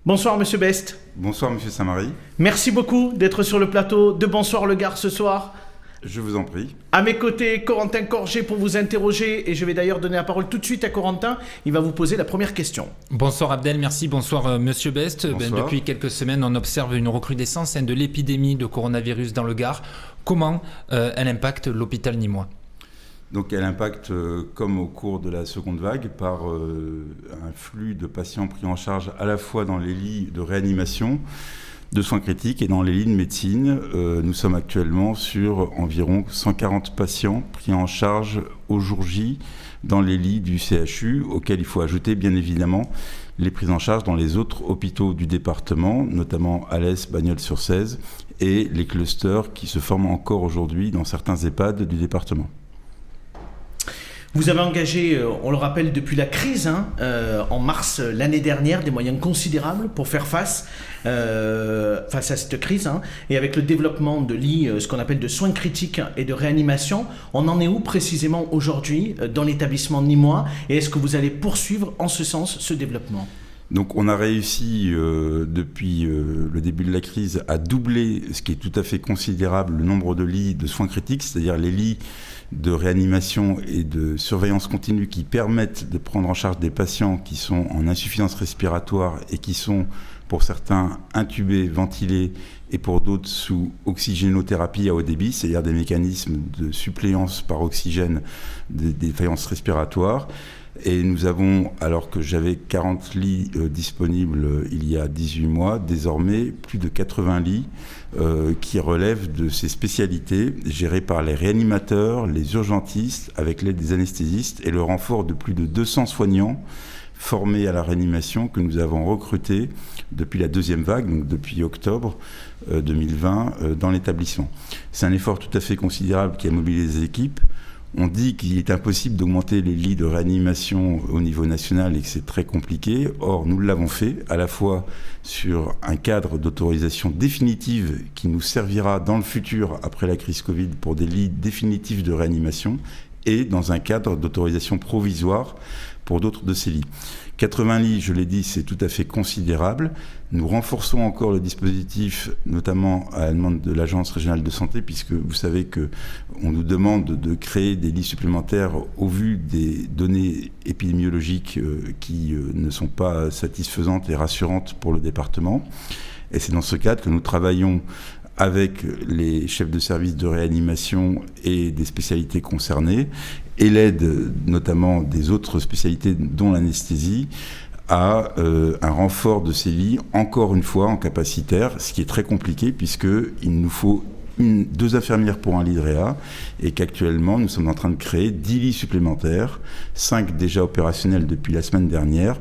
Bonsoir Monsieur Best. Bonsoir Monsieur Samary. Merci beaucoup d'être sur le plateau de Bonsoir le Gard ce soir. Je vous en prie. À mes côtés, Corentin Corget pour vous interroger, et je vais d'ailleurs donner la parole tout de suite à Corentin. Il va vous poser la première question. Bonsoir Abdel, merci. Bonsoir Monsieur Best. Bonsoir. Depuis quelques semaines, on observe une recrudescence de l'épidémie de coronavirus dans le Gard. Comment elle impacte l'hôpital nîmois ? Donc elle impacte, comme au cours de la seconde vague, par un flux de patients pris en charge à la fois dans les lits de réanimation, de soins critiques et dans les lits de médecine. Nous sommes actuellement sur environ 140 patients pris en charge au jour J dans les lits du CHU, auxquels il faut ajouter bien évidemment les prises en charge dans les autres hôpitaux du département, notamment Alès, Bagnols-sur-Cèze, et les clusters qui se forment encore aujourd'hui dans certains EHPAD du département. Vous avez engagé, on le rappelle, depuis la crise, en mars l'année dernière, des moyens considérables pour faire face à cette crise. Et avec le développement de lits, ce qu'on appelle de soins critiques et de réanimation, on en est où précisément aujourd'hui dans l'établissement nîmois? Et est-ce que vous allez poursuivre en ce sens ce développement? Donc on a réussi depuis le début de la crise à doubler, ce qui est tout à fait considérable, le nombre de lits de soins critiques, c'est-à-dire les lits de réanimation et de surveillance continue qui permettent de prendre en charge des patients qui sont en insuffisance respiratoire et qui sont pour certains intubés, ventilés et pour d'autres sous oxygénothérapie à haut débit, c'est-à-dire des mécanismes de suppléance par oxygène des défaillances respiratoires. Et nous avons, alors que j'avais 40 lits disponibles il y a 18 mois, désormais plus de 80 lits qui relèvent de ces spécialités, gérées par les réanimateurs, les urgentistes, avec l'aide des anesthésistes et le renfort de plus de 200 soignants formés à la réanimation que nous avons recrutés depuis la deuxième vague, donc depuis octobre 2020, dans l'établissement. C'est un effort tout à fait considérable qui a mobilisé les équipes. On dit qu'il est impossible d'augmenter les lits de réanimation au niveau national et que c'est très compliqué. Or, nous l'avons fait, à la fois sur un cadre d'autorisation définitive qui nous servira dans le futur, après la crise Covid, pour des lits définitifs de réanimation, et dans un cadre d'autorisation provisoire pour d'autres de ces lits. 80 lits, je l'ai dit, c'est tout à fait considérable. Nous renforçons encore le dispositif, notamment à la demande de l'Agence régionale de santé, puisque vous savez qu'on nous demande de créer des lits supplémentaires au vu des données épidémiologiques qui ne sont pas satisfaisantes et rassurantes pour le département. Et c'est dans ce cadre que nous travaillons avec les chefs de service de réanimation et des spécialités concernées, et l'aide notamment des autres spécialités, dont l'anesthésie, à un renfort de ces lits, encore une fois en capacitaire, ce qui est très compliqué puisqu'il nous faut 2 infirmières pour un lit de réa, et qu'actuellement nous sommes en train de créer 10 lits supplémentaires, 5 déjà opérationnels depuis la semaine dernière,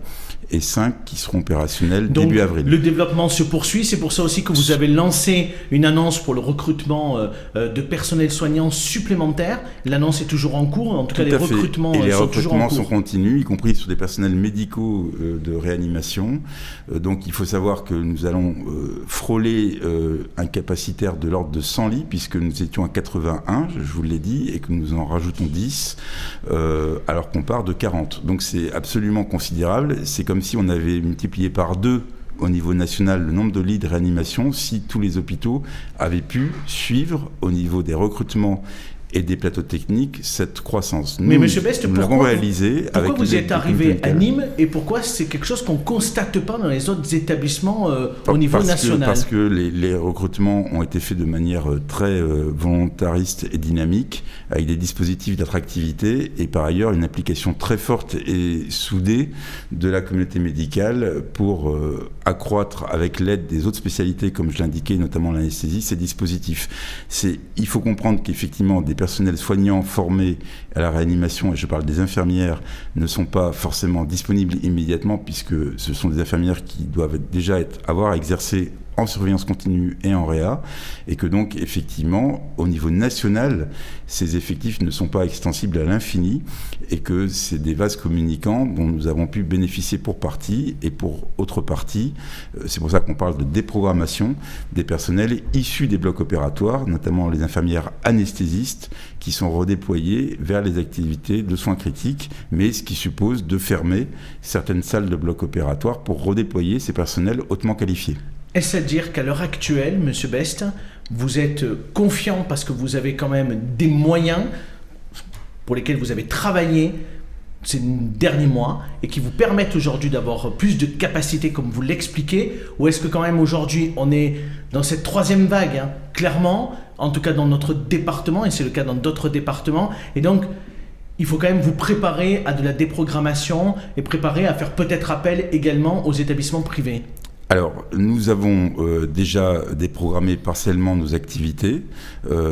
et 5 qui seront opérationnels Donc, début avril. Le développement se poursuit, c'est pour ça aussi que vous avez lancé une annonce pour le recrutement de personnel soignant supplémentaire. L'annonce est toujours en cours, en tout cas les recrutements et les sont toujours en recrutements cours. sont continus, y compris sur des personnels médicaux de réanimation. Donc il faut savoir que nous allons frôler un capacitaire de l'ordre de 100 lits, puisque nous étions à 81, je vous l'ai dit, et que nous en rajoutons 10, alors qu'on part de 40. Donc c'est absolument considérable. C'est comme si on avait multiplié par 2 au niveau national le nombre de lits de réanimation, si tous les hôpitaux avaient pu suivre au niveau des recrutements et des plateaux techniques cette croissance. Mais Monsieur Best, nous l'avons réalisé pourquoi avec vous êtes arrivé à Nîmes Nîmes, et pourquoi c'est quelque chose qu'on ne constate pas dans les autres établissements au niveau national? Parce que les recrutements ont été faits de manière très volontariste et dynamique, avec des dispositifs d'attractivité et par ailleurs une application très forte et soudée de la communauté médicale pour accroître, avec l'aide des autres spécialités, comme je l'indiquais, notamment l'anesthésie, ces dispositifs. Il faut comprendre qu'effectivement des personnels soignants formés à la réanimation, et je parle des infirmières, ne sont pas forcément disponibles immédiatement, puisque ce sont des infirmières qui doivent déjà avoir exercé en surveillance continue et en réa, et que donc effectivement au niveau national ces effectifs ne sont pas extensibles à l'infini et que c'est des vases communicants dont nous avons pu bénéficier pour partie, et pour autre partie c'est pour ça qu'on parle de déprogrammation des personnels issus des blocs opératoires, notamment les infirmières anesthésistes qui sont redéployés vers les activités de soins critiques, mais ce qui suppose de fermer certaines salles de blocs opératoires pour redéployer ces personnels hautement qualifiés. Est-ce à dire qu'à l'heure actuelle, Monsieur Best, vous êtes confiant parce que vous avez quand même des moyens pour lesquels vous avez travaillé ces derniers mois et qui vous permettent aujourd'hui d'avoir plus de capacité comme vous l'expliquez, ou est-ce que quand même aujourd'hui on est dans cette troisième vague, clairement, en tout cas dans notre département, et c'est le cas dans d'autres départements, et donc il faut quand même vous préparer à de la déprogrammation et préparer à faire peut-être appel également aux établissements privés? Alors, nous avons déjà déprogrammé partiellement nos activités,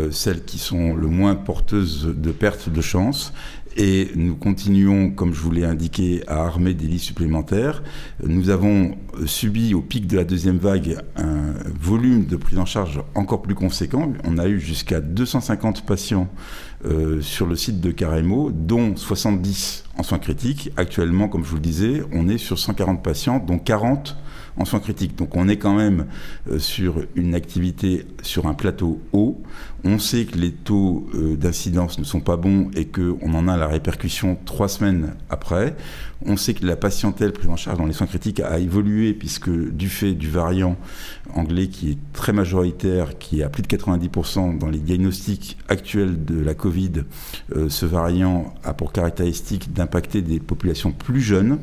celles qui sont le moins porteuses de pertes de chance, et nous continuons, comme je vous l'ai indiqué, à armer des lits supplémentaires. Nous avons subi au pic de la deuxième vague un volume de prise en charge encore plus conséquent. On a eu jusqu'à 250 patients sur le site de Caremo, dont 70 en soins critiques. Actuellement, comme je vous le disais, on est sur 140 patients, dont 40 en soins critiques. Donc on est quand même sur une activité sur un plateau haut. On sait que les taux d'incidence ne sont pas bons et qu'on en a la répercussion 3 semaines après. On sait que la patientèle prise en charge dans les soins critiques a évolué puisque du fait du variant anglais qui est très majoritaire, qui est à plus de 90% dans les diagnostics actuels de la Covid, ce variant a pour caractéristique d'impacter des populations plus jeunes.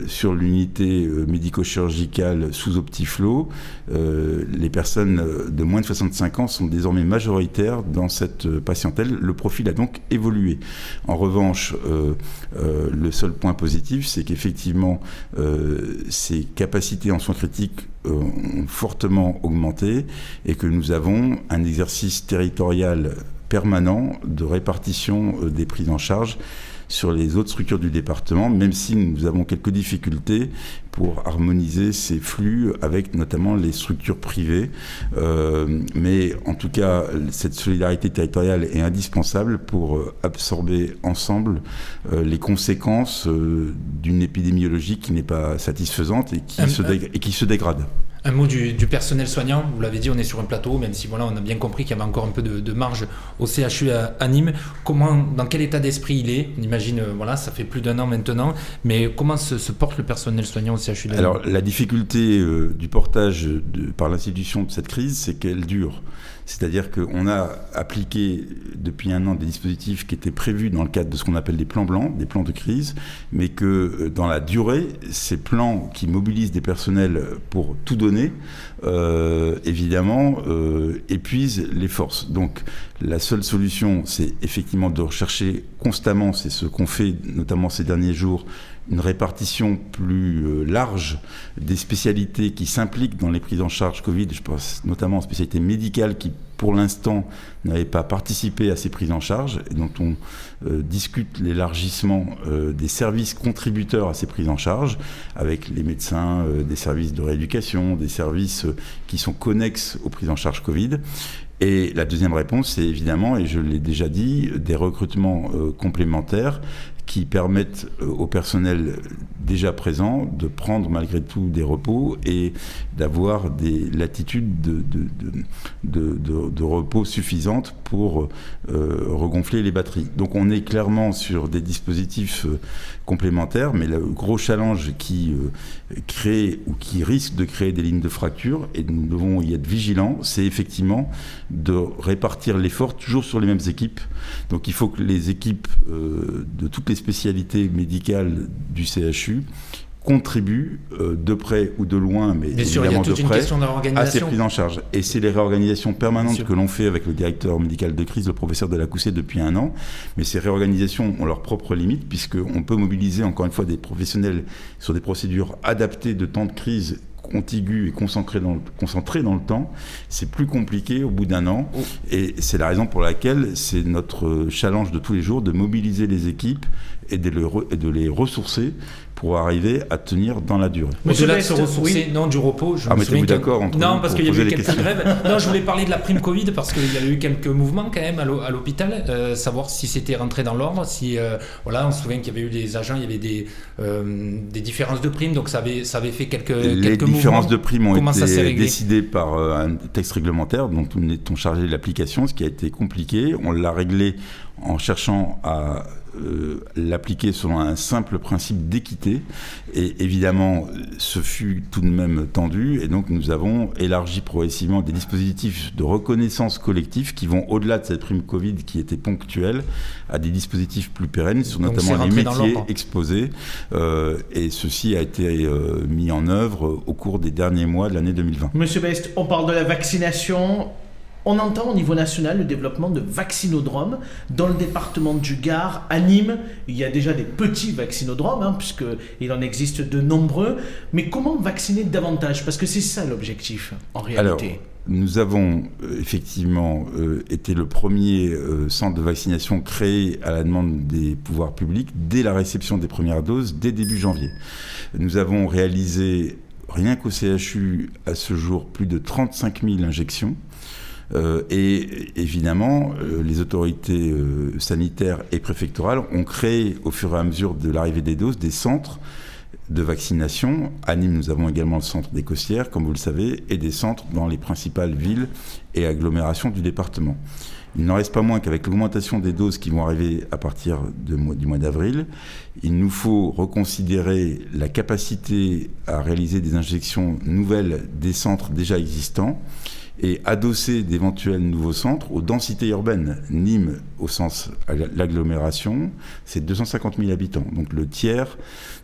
Sur l'unité médico-chirurgicale sous Optiflow, les personnes de moins de 65 ans sont désormais majoritaires dans cette patientèle. Le profil a donc évolué. En revanche, le seul point positif, c'est qu'effectivement, ces capacités en soins critiques ont fortement augmenté et que nous avons un exercice territorial permanent de répartition des prises en charge sur les autres structures du département, même si nous avons quelques difficultés pour harmoniser ces flux avec notamment les structures privées. Mais en tout cas, cette solidarité territoriale est indispensable pour absorber ensemble les conséquences d'une épidémiologie qui n'est pas satisfaisante et qui se dégrade. Un mot du personnel soignant, vous l'avez dit, on est sur un plateau, même si voilà, on a bien compris qu'il y avait encore un peu de marge au CHU à Nîmes. Dans quel état d'esprit il est? On imagine, voilà, ça fait plus d'1 an maintenant, mais comment se porte le personnel soignant au CHU de Nîmes? Alors, la difficulté du portage par l'institution de cette crise, c'est qu'elle dure. C'est-à-dire qu'on a appliqué depuis 1 an des dispositifs qui étaient prévus dans le cadre de ce qu'on appelle des plans blancs, des plans de crise, mais que dans la durée, ces plans qui mobilisent des personnels pour tout donner, évidemment, épuisent les forces. Donc la seule solution, c'est effectivement de rechercher constamment, c'est ce qu'on fait notamment ces derniers jours, une répartition plus large des spécialités qui s'impliquent dans les prises en charge Covid. Je pense notamment aux spécialités médicales qui, pour l'instant, n'avaient pas participé à ces prises en charge et dont on discute l'élargissement des services contributeurs à ces prises en charge, avec les médecins, des services de rééducation, des services qui sont connexes aux prises en charge Covid. Et la deuxième réponse, c'est évidemment, et je l'ai déjà dit, des recrutements complémentaires qui permettent au personnel déjà présent de prendre malgré tout des repos et d'avoir des latitudes de repos suffisantes pour regonfler les batteries. Donc on est clairement sur des dispositifs complémentaires, mais le gros challenge qui crée ou qui risque de créer des lignes de fracture, et nous devons y être vigilants, c'est effectivement de répartir l'effort toujours sur les mêmes équipes. Donc il faut que les équipes de toutes les spécialités médicales du CHU contribuent de près ou de loin, mais bien sûr, évidemment de près, à ces de prises en charge. Et c'est les réorganisations permanentes que l'on fait avec le directeur médical de crise, le professeur Delacoussé, depuis 1 an. Mais ces réorganisations ont leurs propres limites, puisqu'on peut mobiliser encore une fois des professionnels sur des procédures adaptées de temps de crise contigu et concentré dans le temps. C'est plus compliqué au bout d'1 an, et c'est la raison pour laquelle c'est notre challenge de tous les jours de mobiliser les équipes et de les ressourcer pour arriver à tenir dans la durée. Au-delà de se ressourcer, non, du repos, je me souviens mettez-vous d'accord entre non, vous parce pour qu'il y a poser eu les quelques questions. grèves. Non, je voulais parler de la prime Covid parce qu'il y a eu quelques mouvements quand même à l'hôpital, savoir si c'était rentré dans l'ordre, si voilà, on se souvient qu'il y avait eu des agents, il y avait des différences de primes, donc ça avait fait quelques mouvements. Les différences de primes ont Comment ça s'est été réglé ? décidées par un texte réglementaire dont nous étions chargés de l'application, ce qui a été compliqué. On l'a réglé en cherchant à l'appliquer selon un simple principe d'équité, et évidemment ce fut tout de même tendu, et donc nous avons élargi progressivement des dispositifs de reconnaissance collective qui vont au-delà de cette prime Covid qui était ponctuelle à des dispositifs plus pérennes sur Donc notamment c'est les rentré dans métiers l'ordre. exposés, et ceci a été mis en œuvre au cours des derniers mois de l'année 2020. Monsieur Best, on parle de la vaccination. On entend au niveau national le développement de vaccinodromes. Dans le département du Gard, à Nîmes, il y a déjà des petits vaccinodromes, puisqu'il en existe de nombreux. Mais comment vacciner davantage ? Parce que c'est ça l'objectif, en réalité. Alors, nous avons effectivement été le premier centre de vaccination créé à la demande des pouvoirs publics dès la réception des premières doses, dès début janvier. Nous avons réalisé, rien qu'au CHU, à ce jour, plus de 35 000 injections. Et évidemment, les autorités sanitaires et préfectorales ont créé, au fur et à mesure de l'arrivée des doses, des centres de vaccination. À Nîmes, nous avons également le centre des Costières, comme vous le savez, et des centres dans les principales villes et agglomérations du département. Il n'en reste pas moins qu'avec l'augmentation des doses qui vont arriver à partir du mois d'avril, il nous faut reconsidérer la capacité à réaliser des injections nouvelles des centres déjà existants et adosser d'éventuels nouveaux centres aux densités urbaines. Nîmes, au sens l'agglomération, c'est 250 000 habitants, donc le tiers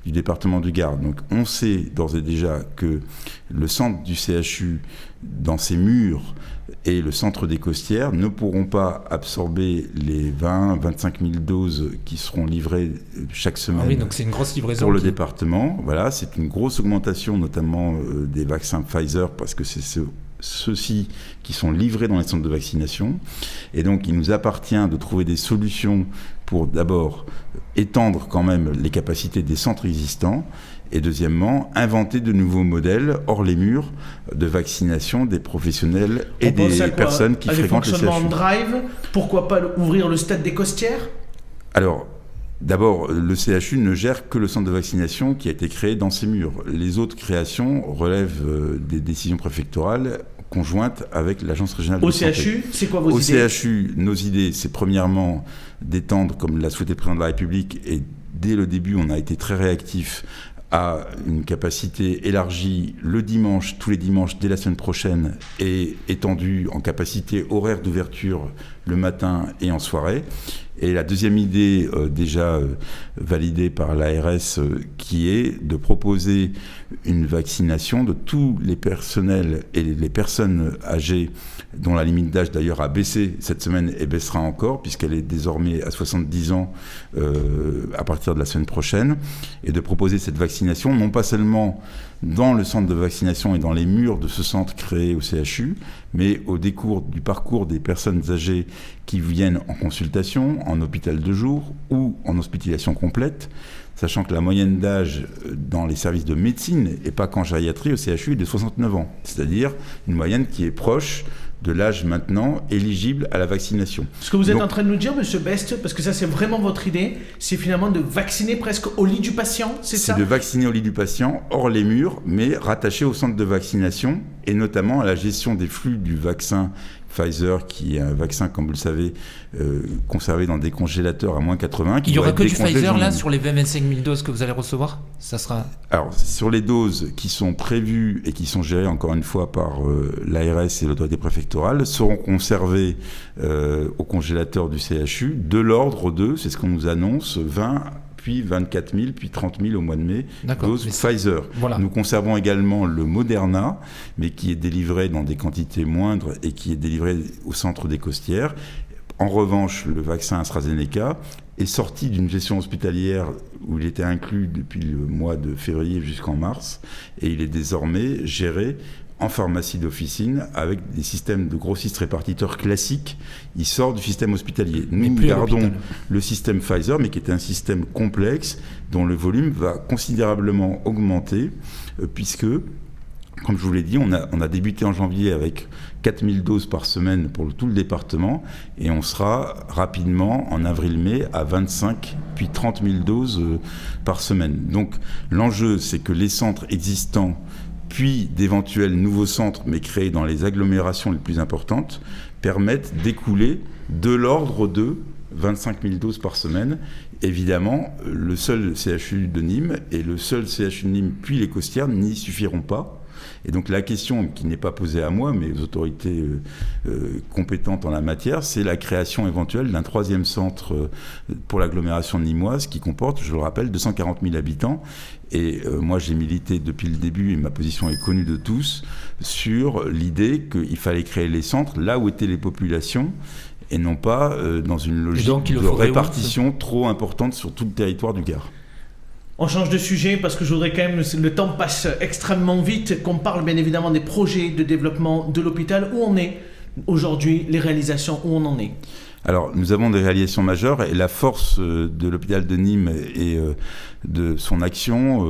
du département du Gard. Donc on sait d'ores et déjà que le centre du CHU, dans ses murs, et le centre des Costières ne pourront pas absorber les 20-25 000 doses qui seront livrées chaque semaine. Ah oui, donc c'est une grosse livraison pour le département. Voilà, c'est une grosse augmentation, notamment des vaccins Pfizer, parce que c'est ceux-ci qui sont livrés dans les centres de vaccination. Et donc, il nous appartient de trouver des solutions pour d'abord étendre quand même les capacités des centres existants et deuxièmement, inventer de nouveaux modèles hors les murs de vaccination des professionnels et des personnes qui fréquentent les CHU. Fonctionnement en drive, pourquoi pas ouvrir le stade des Costières ? Alors, d'abord, le CHU ne gère que le centre de vaccination qui a été créé dans ses murs. Les autres créations relèvent des décisions préfectorales conjointes avec l'Agence régionale de santé. Au CHU, c'est quoi vos idées ? Au CHU, nos idées, c'est premièrement d'étendre, comme l'a souhaité le président de la République, et dès le début, on a été très réactifs, à une capacité élargie le dimanche, tous les dimanches dès la semaine prochaine, et étendue en capacité horaire d'ouverture le matin et en soirée. Et la deuxième idée, déjà validée par l'ARS, qui est de proposer une vaccination de tous les personnels et les personnes âgées, dont la limite d'âge d'ailleurs a baissé cette semaine et baissera encore, puisqu'elle est désormais à 70 ans à partir de la semaine prochaine, et de proposer cette vaccination, non pas seulement dans le centre de vaccination et dans les murs de ce centre créé au CHU, mais au décours du parcours des personnes âgées qui viennent en consultation, en hôpital de jour ou en hospitalisation complète, sachant que la moyenne d'âge dans les services de médecine et pas qu'en gériatrie au CHU est de 69 ans, c'est-à-dire une moyenne qui est proche de l'âge maintenant éligible à la vaccination. Ce que vous êtes en train de nous dire, Monsieur Best, parce que ça c'est vraiment votre idée, c'est finalement de vacciner presque au lit du patient, c'est ça ? C'est de vacciner au lit du patient, hors les murs, mais rattaché au centre de vaccination, et notamment à la gestion des flux du vaccin Pfizer, qui est un vaccin, comme vous le savez, conservé dans des congélateurs à moins 80. Il n'y aura que du Pfizer là sur les 25 000 doses que vous allez recevoir ? Ça sera... Alors, sur les doses qui sont prévues et qui sont gérées encore une fois par l'ARS et l'autorité préfectorale, seront conservées au congélateur du CHU de l'ordre de, c'est ce qu'on nous annonce, 20 puis 24 000, puis 30 000 au mois de mai, doses Pfizer. Voilà. Nous conservons également le Moderna, mais qui est délivré dans des quantités moindres et qui est délivré au centre des Costières. En revanche, le vaccin AstraZeneca est sorti d'une gestion hospitalière où il était inclus depuis le mois de février jusqu'en mars, et il est désormais géré en pharmacie d'officine avec des systèmes de grossistes-répartiteurs classiques. Il sort du système hospitalier. Nous gardons le système Pfizer, mais qui est un système complexe dont le volume va considérablement augmenter, puisque, comme je vous l'ai dit, on a débuté en janvier avec 4000 doses par semaine pour tout le département, et on sera rapidement, en avril-mai, à 25 puis 30 000 doses par semaine. Donc l'enjeu, c'est que les centres existants puis d'éventuels nouveaux centres, mais créés dans les agglomérations les plus importantes, permettent d'écouler de l'ordre de 25 000 doses par semaine. Évidemment, le seul CHU de Nîmes et le seul CHU de Nîmes, puis les Costières, n'y suffiront pas. Et donc la question qui n'est pas posée à moi, mais aux autorités compétentes en la matière, c'est la création éventuelle d'un 3e centre pour l'agglomération nîmoise qui comporte, je le rappelle, 240 000 habitants. Et moi, j'ai milité depuis le début, et ma position est connue de tous, sur l'idée qu'il fallait créer les centres là où étaient les populations, et non pas dans une logique de répartition trop importante sur tout le territoire du Gard. On change de sujet parce que je voudrais quand même, le temps passe extrêmement vite, qu'on parle bien évidemment des projets de développement de l'hôpital. Où on est aujourd'hui, les réalisations, où on en est? Alors, nous avons des réalisations majeures, et la force de l'hôpital de Nîmes et de son action,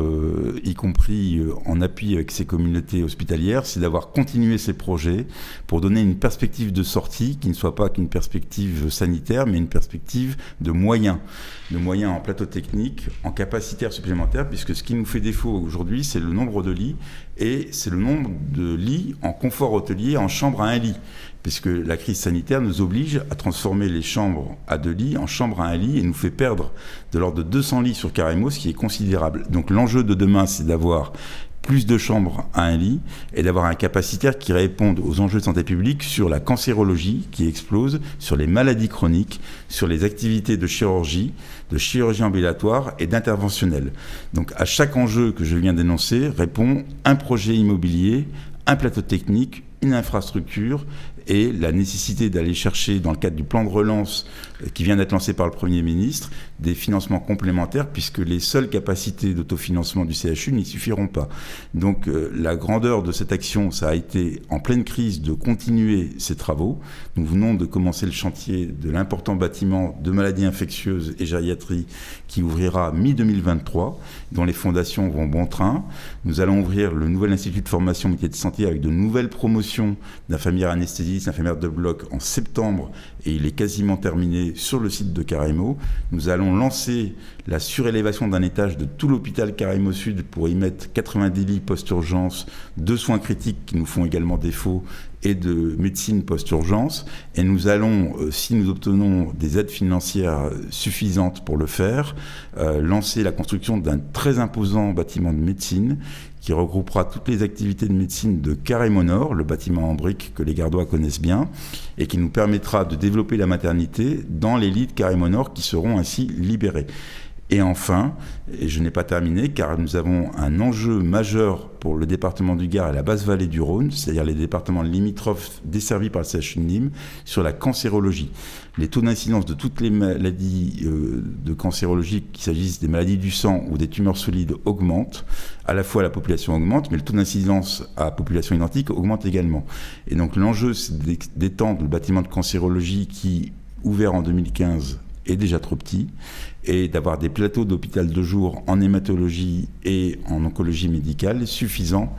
y compris en appui avec ses communautés hospitalières, c'est d'avoir continué ces projets pour donner une perspective de sortie qui ne soit pas qu'une perspective sanitaire, mais une perspective de moyens en plateau technique, en capacitaire supplémentaire, puisque ce qui nous fait défaut aujourd'hui, c'est le nombre de lits, et c'est le nombre de lits en confort hôtelier, en chambre à 1 lit, puisque la crise sanitaire nous oblige à transformer les chambres à 2 lits en chambres à 1 lit, et nous fait perdre de l'ordre de 200 lits sur Caremo, ce qui est considérable. Donc l'enjeu de demain, c'est d'avoir plus de chambres à 1 lit et d'avoir un capacitaire qui réponde aux enjeux de santé publique sur la cancérologie qui explose, sur les maladies chroniques, sur les activités de chirurgie ambulatoire et d'interventionnel. Donc à chaque enjeu que je viens d'énoncer répond un projet immobilier, un plateau technique, une infrastructure et la nécessité d'aller chercher, dans le cadre du plan de relance qui vient d'être lancé par le Premier ministre, des financements complémentaires, puisque les seules capacités d'autofinancement du CHU n'y suffiront pas. Donc la grandeur de cette action, ça a été, en pleine crise, de continuer ces travaux. Nous venons de commencer le chantier de l'important bâtiment de maladies infectieuses et gériatrie qui ouvrira mi-2023, dont les fondations vont bon train. Nous allons ouvrir le nouvel institut de formation métier de santé avec de nouvelles promotions d'infirmières anesthésistes, infirmières de bloc en septembre, et il est quasiment terminé sur le site de Caremo. Nous allons lancer la surélévation d'un étage de tout l'hôpital Caremo Sud pour y mettre 90 lits post-urgence, de soins critiques qui nous font également défaut et de médecine post-urgence. Et nous allons, si nous obtenons des aides financières suffisantes pour le faire, lancer la construction d'un très imposant bâtiment de médecine qui regroupera toutes les activités de médecine de Caremo Nord, le bâtiment en briques que les Gardois connaissent bien, et qui nous permettra de développer la maternité dans les lits de Caremo Nord qui seront ainsi libérés. Et enfin, et je n'ai pas terminé, car nous avons un enjeu majeur pour le département du Gard et la basse vallée du Rhône, c'est-à-dire les départements limitrophes desservis par le CHU de Nîmes, sur la cancérologie. Les taux d'incidence de toutes les maladies de cancérologie, qu'il s'agisse des maladies du sang ou des tumeurs solides, augmentent. À la fois la population augmente, mais le taux d'incidence à population identique augmente également. Et donc l'enjeu, c'est d'étendre le bâtiment de cancérologie qui, ouvert en 2015, est déjà trop petit, et d'avoir des plateaux d'hôpital de jour en hématologie et en oncologie médicale suffisants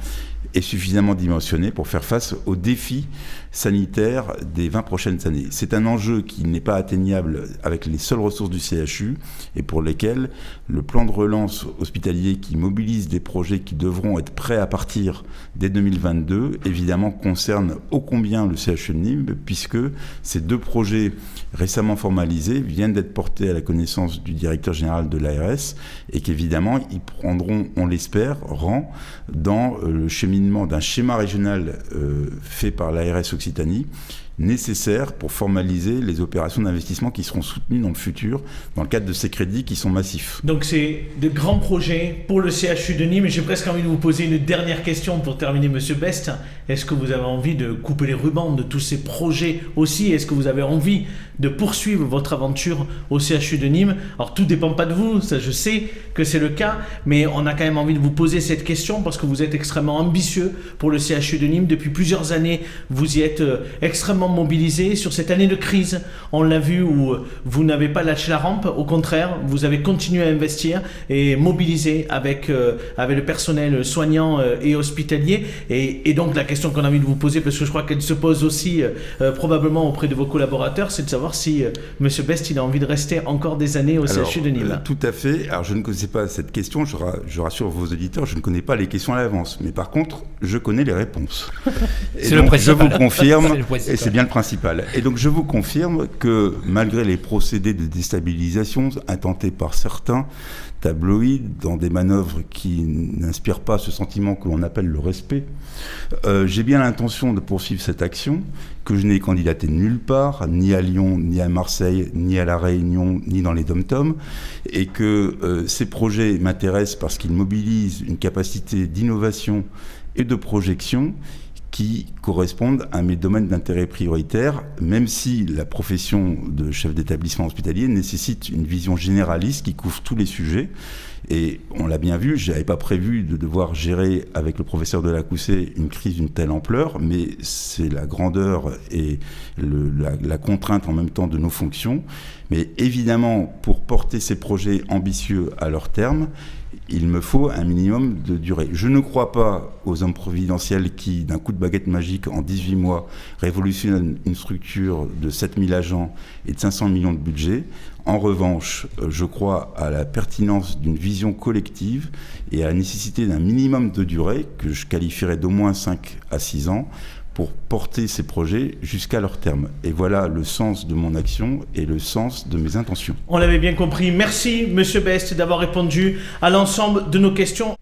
et suffisamment dimensionnés pour faire face aux défis sanitaires des 20 prochaines années. C'est un enjeu qui n'est pas atteignable avec les seules ressources du CHU et pour lesquelles le plan de relance hospitalier qui mobilise des projets qui devront être prêts à partir dès 2022, évidemment concerne ô combien le CHU de Nîmes, puisque ces 2 projets récemment formalisés viennent d'être portés à la connaissance du directeur général de l'ARS et qu'évidemment ils prendront, on l'espère, rang dans le cheminement d'un schéma régional fait par l'ARS Occitanie. nécessaires pour formaliser les opérations d'investissement qui seront soutenues dans le futur, dans le cadre de ces crédits qui sont massifs. Donc c'est de grands projets pour le CHU de Nîmes. J'ai presque envie de vous poser une dernière question pour terminer, Monsieur Best. Est-ce que vous avez envie de couper les rubans de tous ces projets aussi? Est-ce que vous avez envie de poursuivre votre aventure au CHU de Nîmes? Alors tout ne dépend pas de vous, ça je sais que c'est le cas, mais on a quand même envie de vous poser cette question parce que vous êtes extrêmement ambitieux pour le CHU de Nîmes. Depuis plusieurs années, vous y êtes extrêmement mobilisé. Sur cette année de crise, on l'a vu, où vous n'avez pas lâché la rampe, au contraire, vous avez continué à investir et mobiliser avec le personnel soignant et hospitalier. Et donc la question qu'on a envie de vous poser, parce que je crois qu'elle se pose aussi probablement auprès de vos collaborateurs, c'est de savoir si M. Best il a envie de rester encore des années au CHU de Nîmes. Tout à fait. Alors je ne connaissais pas cette question, je rassure vos auditeurs, je ne connais pas les questions à l'avance. Mais par contre, je connais les réponses. C'est le principal. Je vous confirme, et c'est bien le principal. Et donc je vous confirme que malgré les procédés de déstabilisation intentés par certains tabloïds dans des manœuvres qui n'inspirent pas ce sentiment que l'on appelle le respect, j'ai bien l'intention de poursuivre cette action, que je n'ai candidaté nulle part, ni à Lyon, ni à Marseille, ni à La Réunion, ni dans les dom-toms, et que ces projets m'intéressent parce qu'ils mobilisent une capacité d'innovation et de projection qui correspondent à mes domaines d'intérêt prioritaires, même si la profession de chef d'établissement hospitalier nécessite une vision généraliste qui couvre tous les sujets. Et on l'a bien vu, je n'avais pas prévu de devoir gérer avec le professeur Delacoussé une crise d'une telle ampleur, mais c'est la grandeur et la contrainte en même temps de nos fonctions. Mais évidemment, pour porter ces projets ambitieux à leur terme, il me faut un minimum de durée. Je ne crois pas aux hommes providentiels qui, d'un coup de baguette magique, en 18 mois, révolutionnent une structure de 7000 agents et de 500 millions de budget. En revanche, je crois à la pertinence d'une vision collective et à la nécessité d'un minimum de durée, que je qualifierais d'au moins 5 à 6 ans, pour porter ces projets jusqu'à leur terme. Et voilà le sens de mon action et le sens de mes intentions. On l'avait bien compris. Merci, Monsieur Best, d'avoir répondu à l'ensemble de nos questions.